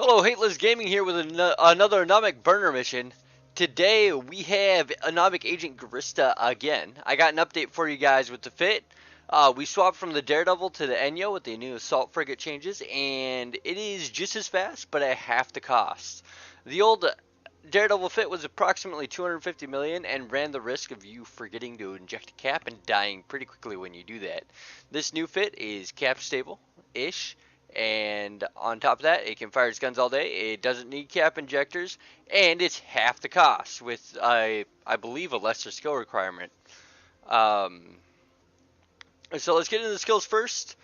Hello, Hateless Gaming here with another Anomic burner mission. Today we have Anomic Agent Gurista again. I got an update for you guys with the fit. We swapped from the Daredevil to the Enyo with the new assault frigate changes, and it is just as fast, but at half the cost. The old Daredevil fit was approximately 250 million and ran the risk of you forgetting to inject a cap and dying pretty quickly when you do that. This new fit is cap stable-ish. And on top of that, it can fire its guns all day. It doesn't need cap injectors, and it's half the cost with, I believe, a lesser skill requirement. So let's get into the skills first.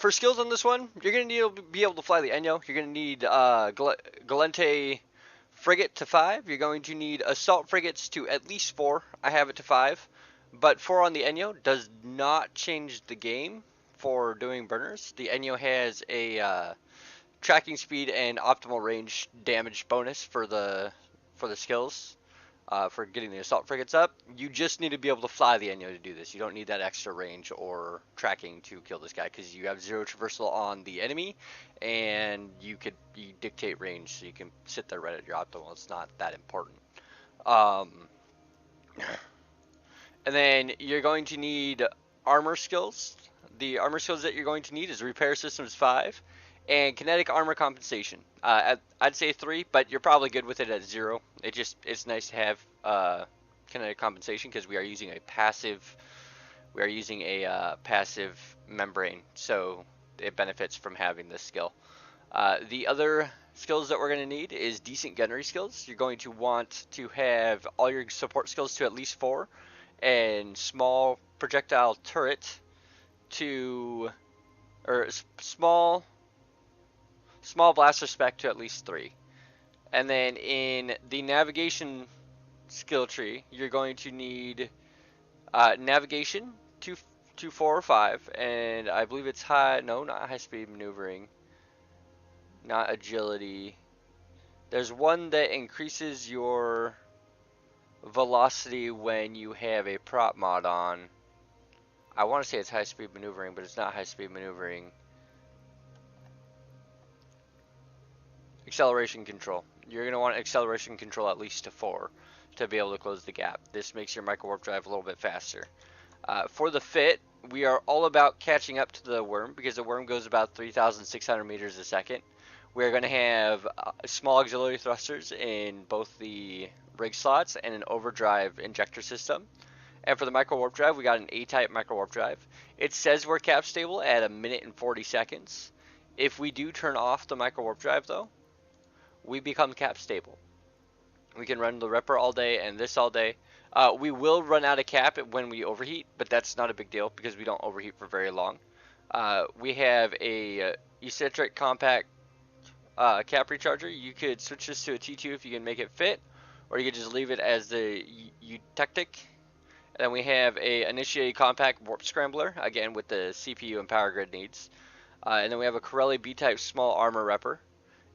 For skills on this one, you're going to need to be able to fly the Enyo. You're going to need Galente Frigate to 5. You're going to need Assault Frigates to at least 4. I have it to 5. But 4 on the Enyo does not change the game for doing burners. The Enyo has a tracking speed and optimal range damage bonus for the skills for getting the assault frigates up. You just need to be able to fly the Enyo to do this. You don't need that extra range or tracking to kill this guy because you have 0 traversal on the enemy, and you dictate range, so you can sit there right at your optimal. It's not that important. And then you're going to need armor skills. The armor skills that you're going to need is Repair Systems 5 and Kinetic Armor Compensation. I'd say 3, but you're probably good with it at 0. It's nice to have Kinetic Compensation because we are using a passive membrane, so it benefits from having this skill. The other skills that we're going to need is decent gunnery skills. You're going to want to have all your support skills to at least 4, and small projectile turret to, or small blaster spec to at least 3. And then in the navigation skill tree, you're going to need navigation to 4 or 5, and I believe it's not high speed maneuvering, not agility. There's one that increases your velocity when you have a prop mod on. I want to say it's high speed maneuvering, but it's not high speed maneuvering. Acceleration control. You're going to want acceleration control at least to 4 to be able to close the gap. This makes your Microwarpdrive a little bit faster. For the fit, we are all about catching up to the worm because the worm goes about 3,600 meters a second. We're going to have small auxiliary thrusters in both the rig slots and an overdrive injector system. And for the Microwarpdrive, we got an A-type Microwarpdrive. It says we're cap stable at 1 minute and 40 seconds. If we do turn off the Microwarpdrive, though, we become cap stable. We can run the Ripper all day and this all day. We will run out of cap when we overheat, but that's not a big deal because we don't overheat for very long. We have a Eutectic compact cap recharger. You could switch this to a T2 if you can make it fit, or you could just leave it as the Eutectic. And then we have a Initiate compact warp scrambler, again with the CPU and power grid needs. And then we have a Coreli B-type small armor repper,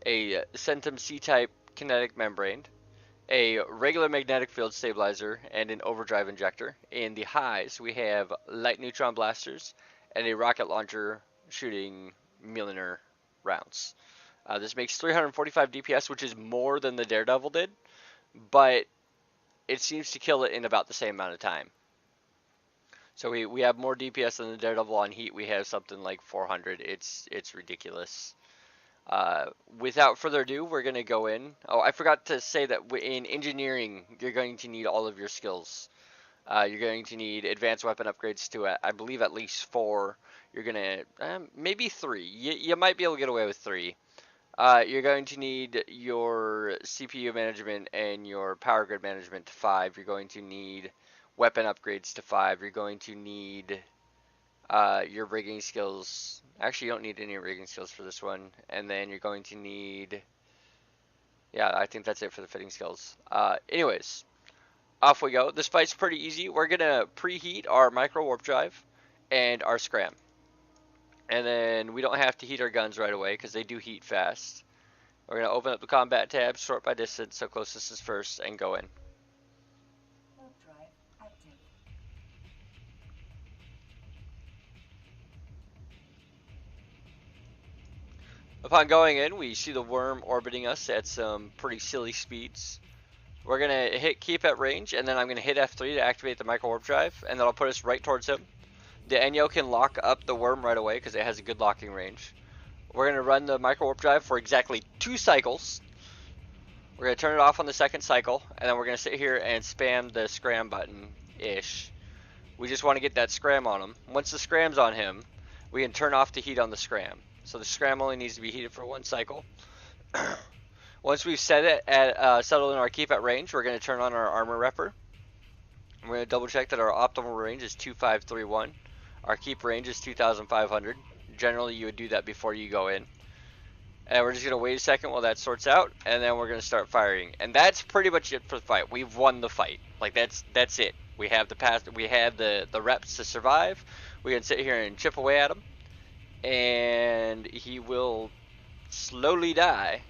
a Centum C-type kinetic membrane, a regular magnetic field stabilizer, and an overdrive injector. In the highs, we have light neutron blasters and a rocket launcher shooting Mjolnir rounds. This makes 345 DPS, which is more than the Daredevil did, but it seems to kill it in about the same amount of time. So we have more DPS than the Daredevil. On heat, we have something like 400. It's ridiculous. Without further ado, we're going to go in. Oh, I forgot to say that in engineering, you're going to need all of your skills. You're going to need advanced weapon upgrades to, I believe, at least 4. You're going to, maybe 3. You might be able to get away with 3. You're going to need your CPU management and your power grid management to 5. You're going to need weapon upgrades to 5. You're going to need your rigging skills. Actually, you don't need any rigging skills for this one. And then you're going to need, yeah, I think that's it for the fitting skills. Anyways, off we go. This fight's pretty easy. We're going to preheat our Microwarpdrive and our Scram. And then we don't have to heat our guns right away because they do heat fast. We're going to open up the combat tab, sort by distance, so closest is first, and go in. Upon going in, we see the worm orbiting us at some pretty silly speeds. We're going to hit keep at range, and then I'm going to hit F3 to activate the Microwarpdrive, and that'll put us right towards him. The Enyo can lock up the worm right away because it has a good locking range. We're going to run the Microwarpdrive for exactly 2 cycles. We're going to turn it off on the second cycle, and then we're going to sit here and spam the scram button-ish. We just want to get that scram on him. Once the scram's on him, we can turn off the heat on the scram. So the scram only needs to be heated for 1 cycle. Once we've set it at settled in our keep at range, we're going to turn on our armor repper. We're going to double check that our optimal range is 2531. Our keep range is 2500. Generally, you would do that before you go in. And we're just going to wait a second while that sorts out, and then we're going to start firing. And that's pretty much it for the fight. We've won the fight. Like, that's it. We have the reps to survive. We can sit here and chip away at him, and he will slowly die.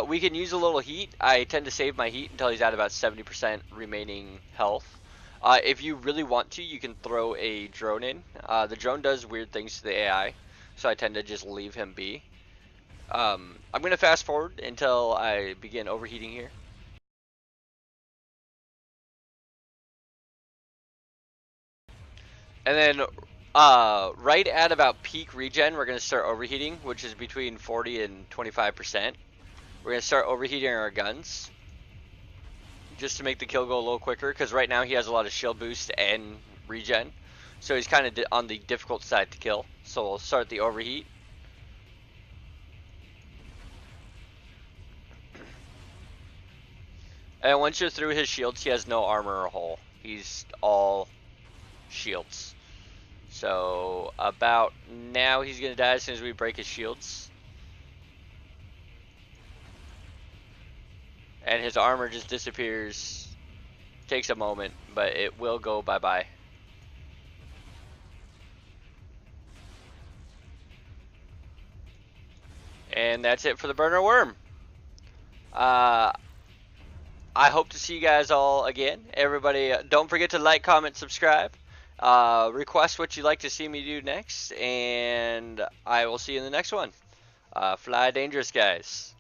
We can use a little heat. I tend to save my heat until he's at about 70% remaining health. If you really want to, you can throw a drone in. The drone does weird things to the AI, so I tend to just leave him be. I'm going to fast forward until I begin overheating here. And then right at about peak regen, we're going to start overheating, which is between 40 and 25%. We're going to start overheating our guns just to make the kill go a little quicker, because right now he has a lot of shield boost and regen. So he's kind of on the difficult side to kill. So we'll start the overheat. And once you're through his shields, he has no armor or hull. He's all shields. So about now he's going to die as soon as we break his shields. And his armor just disappears. Takes a moment, but it will go bye-bye. And that's it for the burner worm. I hope to see you guys all again. Everybody, don't forget to like, comment, subscribe. Request what you'd like to see me do next. And I will see you in the next one. Fly dangerous, guys.